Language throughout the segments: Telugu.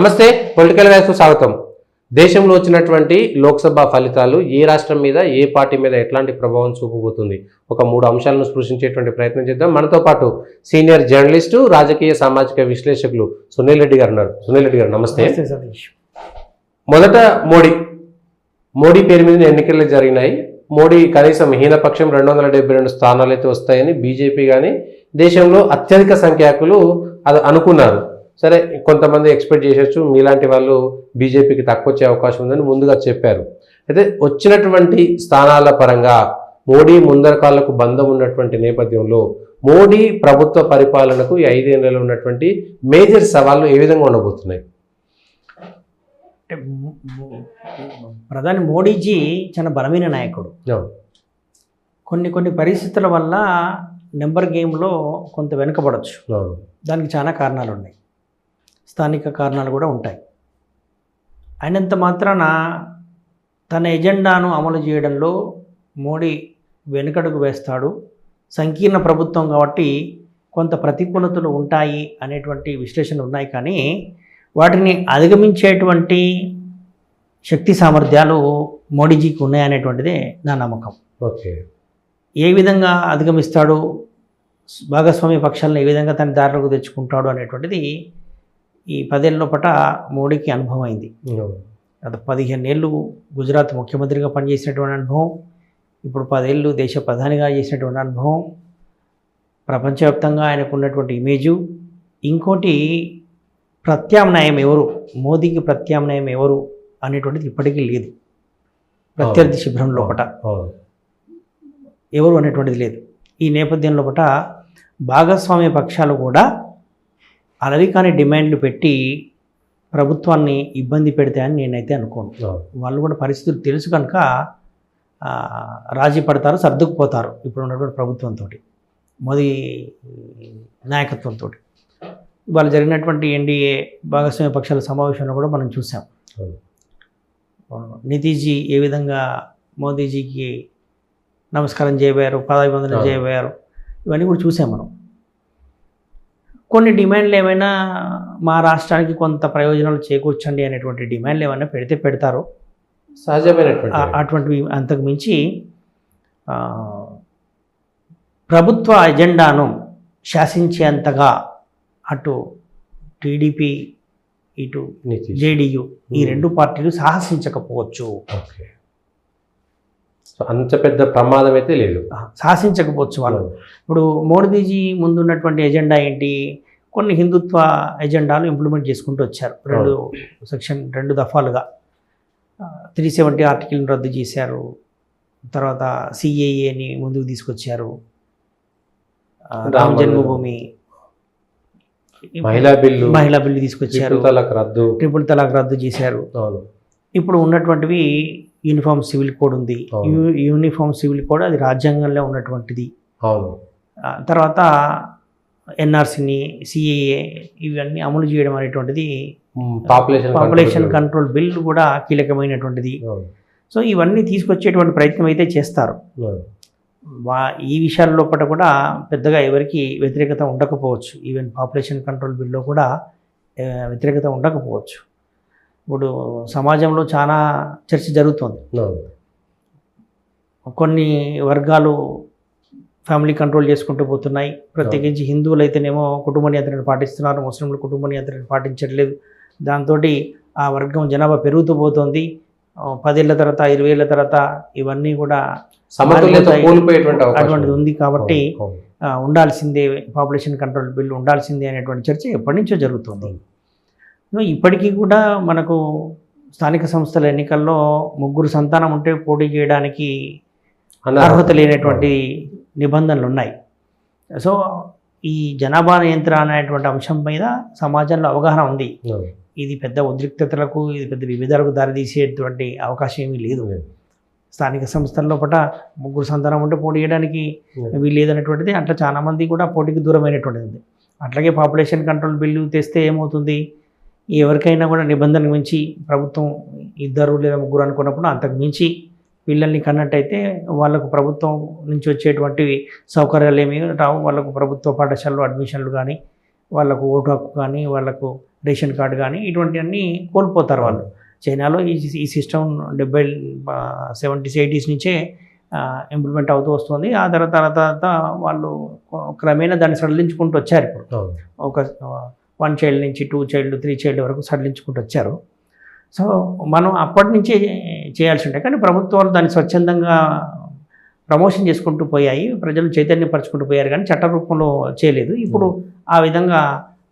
నమస్తే, పొలిటికల్ వ్యాస్కు స్వాగతం. దేశంలో వచ్చినటువంటి లోక్సభ ఫలితాలు ఏ రాష్ట్రం మీద, ఏ పార్టీ మీద ఎట్లాంటి ప్రభావం చూపబోతుంది? ఒక 3 అంశాలను స్పృశించేటువంటి ప్రయత్నం చేద్దాం. మనతో పాటు సీనియర్ జర్నలిస్టు, రాజకీయ సామాజిక విశ్లేషకులు సునీల్ రెడ్డి గారు ఉన్నారు. సునీల్ రెడ్డి గారు నమస్తే. మొదట మోడీ పేరు మీద ఎన్నికలు జరిగినాయి. మోడీ కనీసం హీనపక్షం 272 స్థానాలు అయితే వస్తాయని బీజేపీ కానీ దేశంలో అత్యధిక సంఖ్యాకులు అది అనుకున్నారు. సరే, కొంతమంది ఎక్స్పెక్ట్ చేసేచ్చు, మీలాంటి వాళ్ళు బీజేపీకి తక్కువ వచ్చే అవకాశం ఉందని ముందుగా చెప్పారు. అయితే వచ్చినటువంటి స్థానాల పరంగా మోడీ ముందరకాళ్లకు బంధం ఉన్నటువంటి నేపథ్యంలో మోడీ ప్రభుత్వ పరిపాలనకు ఈ 5 ఏళ్లలో ఉన్నటువంటి మేజర్ సవాళ్ళు ఏ విధంగా ఉండబోతున్నాయి? అంటే ప్రధాని మోడీజీ చాలా బలమైన నాయకుడు. కొన్ని పరిస్థితుల వల్ల నెంబర్ గేమ్లో కొంత వెనుకబడవచ్చు. దానికి చాలా కారణాలు ఉన్నాయి, స్థానిక కారణాలు కూడా ఉంటాయి. అయినంత మాత్రాన తన ఎజెండాను అమలు చేయడంలో మోడీ వెనుకడుగు వేస్తాడు. సంకీర్ణ ప్రభుత్వం కాబట్టి కొంత ప్రతికూలతలు ఉంటాయి అనేటువంటి విశ్లేషణలు ఉన్నాయి. కానీ వాటిని అధిగమించేటువంటి శక్తి సామర్థ్యాలు మోడీజీకి ఉన్నాయనేటువంటిదే నా నమ్మకం. ఓకే, ఏ విధంగా అధిగమిస్తాడు, భాగస్వామ్య పక్షాలను ఏ విధంగా తన దారిలోకి తెచ్చుకుంటాడు అనేటువంటిది ఈ 10 ఏళ్ళ లోపల మోడీకి అనుభవం అయింది. గత 15 ఏళ్ళు గుజరాత్ ముఖ్యమంత్రిగా పనిచేసినటువంటి అనుభవం, ఇప్పుడు 10 ఏళ్ళు దేశ ప్రధానిగా చేసినటువంటి అనుభవం, ప్రపంచవ్యాప్తంగా ఆయనకు ఉన్నటువంటి ఇమేజు. ఇంకోటి, ప్రత్యామ్నాయం ఎవరు, మోదీకి ప్రత్యామ్నాయం ఎవరు అనేటువంటిది ఇప్పటికీ లేదు. ప్రత్యర్థి శిబిరం లోపల ఎవరు అనేటువంటిది లేదు. ఈ నేపథ్యం లోపల భాగస్వామ్య పక్షాలు కూడా అలవి కాని డిమాండ్లు పెట్టి ప్రభుత్వాన్ని ఇబ్బంది పెడతాయని నేనైతే అనుకోను. వాళ్ళు కూడా పరిస్థితులు తెలుసు కనుక రాజీ పడతారు, సర్దుకుపోతారు ఇప్పుడు ఉన్నటువంటి ప్రభుత్వంతో, మోదీ నాయకత్వంతో. ఇవాళ జరిగినటువంటి ఎన్డీఏ భాగస్వామ్య పక్షాల సమావేశంలో కూడా మనం చూసాం. నితీజీ ఏ విధంగా మోదీజీకి నమస్కారం చేయబోయారు, పాదాభివందనం చేయబోయారు, ఇవన్నీ కూడా చూసాం మనం. కొన్ని డిమాండ్లు ఏమైనా మా రాష్ట్రానికి కొంత ప్రయోజనాలు చేకూర్చండి అనేటువంటి డిమాండ్లు ఏమైనా పెడతారు, సహజమైనటువంటి. అటువంటివి అంతకు మించి ప్రభుత్వ ఎజెండాను శాసించేంతగా అటు టీడీపీ, ఇటు జేడీయూ, ఈ 2 పార్టీలు సాహసించకపోవచ్చు. ఓకే, అంత పెద్ద ప్రమాదం అయితే లేదు, సాహసించకపోవచ్చు వాళ్ళు. ఇప్పుడు మోడీజీ ముందున్నటువంటి ఎజెండా ఏంటి? కొన్ని హిందుత్వ ఎజెండాలు ఇంప్లిమెంట్ చేసుకుంటూ వచ్చారు. 2 దఫాలుగా 370 ఆర్టికల్ని రద్దు చేశారు. తర్వాత సిఏఏని ముందుకు తీసుకొచ్చారు. రామ జన్మభూమి, మహిళా బిల్లు తీసుకొచ్చారు. ట్రిపుల్ తలాక్ రద్దు చేశారు. ఇప్పుడు ఉన్నటువంటివి యూనిఫామ్ సివిల్ కోడ్ ఉంది. యూనిఫామ్ సివిల్ కోడ్ అది రాజ్యాంగంలో ఉన్నటువంటిది. తర్వాత ఎన్ఆర్సీని, సిఏఏ ఇవన్నీ అమలు చేయడం అనేటువంటిది, పాపులేషన్ కంట్రోల్ బిల్ కూడా కీలకమైనటువంటిది. సో ఇవన్నీ తీసుకొచ్చేటువంటి ప్రయత్నం అయితే చేస్తారు. ఈ విషయాల లోపల కూడా పెద్దగా ఎవరికి వ్యతిరేకత ఉండకపోవచ్చు. ఈవెన్ పాపులేషన్ కంట్రోల్ బిల్లో కూడా వ్యతిరేకత ఉండకపోవచ్చు. ఇప్పుడు సమాజంలో చాలా చర్చ జరుగుతుంది. కొన్ని వర్గాలు ఫ్యామిలీ కంట్రోల్ చేసుకుంటూ పోతున్నాయి. ప్రత్యేకించి హిందువులు అయితేనేమో కుటుంబ నియంత్రణ పాటిస్తున్నారు, ముస్లింలు కుటుంబ నియంత్రణ పాటించట్లేదు. దాంతో ఆ వర్గం జనాభా పెరుగుతూ పోతుంది. 10 ఏళ్ళ తర్వాత, 20 ఏళ్ళ తర్వాత ఇవన్నీ కూడా అటువంటిది ఉంది. కాబట్టి ఉండాల్సిందే, పాపులేషన్ కంట్రోల్ బిల్లు ఉండాల్సిందే అనేటువంటి చర్చ ఎప్పటి నుంచో జరుగుతుంది. ఇప్పటికీ కూడా మనకు స్థానిక సంస్థల ఎన్నికల్లో 3 సంతానం ఉంటే పోటీ చేయడానికి అర్హత లేనటువంటి నిబంధనలు ఉన్నాయి. సో ఈ జనాభా నియంత్రణ అనేటువంటి అంశం మీద సమాజంలో అవగాహన ఉంది. ఇది పెద్ద ఉద్రిక్తతలకు, ఇది పెద్ద విభేదాలకు దారితీసేటువంటి అవకాశం ఏమీ లేదు. స్థానిక సంస్థల్లో 3 సంతానం ఉంటే పోటీ చేయడానికి వీలు లేదనేటువంటిది, అట్లా చాలామంది కూడా పోటీకి దూరమైనటువంటిది. అట్లాగే పాపులేషన్ కంట్రోల్ బిల్లు తెస్తే ఏమవుతుంది, ఎవరికైనా కూడా నిబంధన మించి ప్రభుత్వం 2 లేదా 3 అనుకున్నప్పుడు అంతకు మించి పిల్లల్ని కన్నట్టయితే వాళ్ళకు ప్రభుత్వం నుంచి వచ్చేటువంటి సౌకర్యాలు ఏమీ రావు. వాళ్ళకు ప్రభుత్వ పాఠశాలలో అడ్మిషన్లు కానీ వాళ్ళకు ఓటు హక్కు కానీ వాళ్ళకు రేషన్ కార్డు కానీ ఇటువంటివన్నీ కోల్పోతారు వాళ్ళు. చైనాలో ఈ సిస్టమ్ 70s 80s నుంచే ఇంప్లిమెంట్ అవుతూ వస్తుంది. ఆ తర్వాత వాళ్ళు క్రమేణా దాన్ని సడలించుకుంటూ వచ్చారు. ఇప్పుడు ఒక 1 చైల్డ్ నుంచి 2 చైల్డ్ 3 చైల్డ్ వరకు సడలించుకుంటూ వచ్చారు. సో మనం అప్పటి నుంచే చేయాల్సి ఉంటాయి, కానీ ప్రభుత్వాలు దాన్ని స్వచ్ఛందంగా ప్రమోషన్ చేసుకుంటూ పోయాయి, ప్రజలు చైతన్యపరచుకుంటూ పోయారు, కానీ చట్ట రూపంలో చేయలేదు. ఇప్పుడు ఆ విధంగా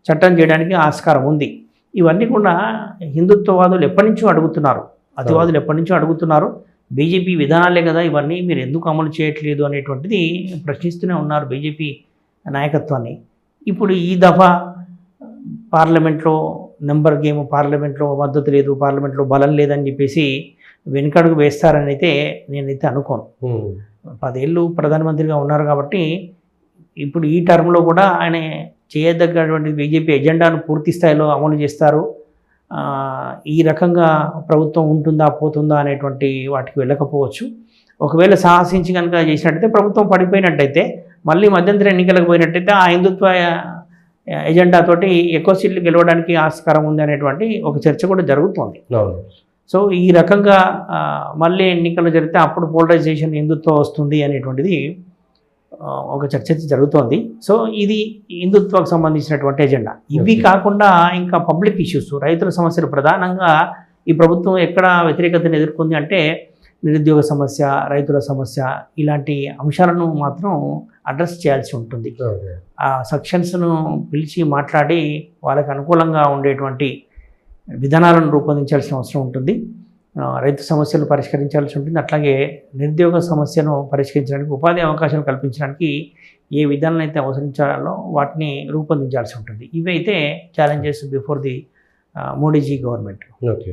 చట్టం చేయడానికి ఆస్కారం ఉంది. ఇవన్నీ కూడా హిందుత్వవాదులు ఎప్పటి నుంచో అడుగుతున్నారు, అతివాదులు ఎప్పటి నుంచో అడుగుతున్నారు. బీజేపీ విధానాలే కదా ఇవన్నీ, మీరు ఎందుకు అమలు చేయట్లేదు అనేటువంటిది ప్రశ్నిస్తూనే ఉన్నారు బీజేపీ నాయకత్వాన్ని. ఇప్పుడు ఈ దఫా పార్లమెంట్లో నెంబర్ గేమ్, పార్లమెంట్లో మద్దతు లేదు, పార్లమెంట్లో బలం లేదని చెప్పేసి వెనుకడుగు వేస్తారని అయితే నేనైతే అనుకోను. 10 ఏళ్ళు ప్రధానమంత్రిగా ఉన్నారు కాబట్టి ఇప్పుడు ఈ టర్మ్లో కూడా ఆయన చేయదగ్గటువంటి బీజేపీ ఎజెండాను పూర్తి స్థాయిలో అమలు చేస్తారు. ఈ రకంగా ప్రభుత్వం ఉంటుందా పోతుందా అనేటువంటి వాటికి వెళ్ళకపోవచ్చు. ఒకవేళ సాహసించి కనుక చేసినట్టయితే, ప్రభుత్వం పడిపోయినట్టయితే, మళ్ళీ మధ్యంతర ఎన్నికలకు పోయినట్టయితే ఆ హిందుత్వ ఎజెండాతోటి ఎక్కువ సీట్లు గెలవడానికి ఆస్కారం ఉంది అనేటువంటి ఒక చర్చ కూడా జరుగుతోంది. సో ఈ రకంగా మళ్ళీ ఎన్నికలు జరిగితే అప్పుడు పోలరైజేషన్ హిందుత్వం వస్తుంది అనేటువంటిది ఒక చర్చ జరుగుతోంది. సో ఇది హిందుత్వకు సంబంధించినటువంటి ఎజెండా. ఇవి కాకుండా ఇంకా పబ్లిక్ ఇష్యూస్, రైతుల సమస్యలు ప్రధానంగా ఈ ప్రభుత్వం ఎక్కడ వ్యతిరేకతను ఎదుర్కొంది అంటే నిరుద్యోగ సమస్య, రైతుల సమస్య, ఇలాంటి అంశాలను మాత్రం అడ్రస్ చేయాల్సి ఉంటుంది. ఆ సెక్షన్స్ను పిలిచి మాట్లాడి వాళ్ళకి అనుకూలంగా ఉండేటువంటి విధానాలను రూపొందించాల్సిన అవసరం ఉంటుంది. రైతు సమస్యలు పరిష్కరించాల్సి ఉంటుంది. అట్లాగే నిరుద్యోగ సమస్యను పరిష్కరించడానికి, ఉపాధి అవకాశాలు కల్పించడానికి ఏ విధానాలు అయితే అవసరించాలో వాటిని రూపొందించాల్సి ఉంటుంది. ఇవైతే challenges before the Modiji government. Okay.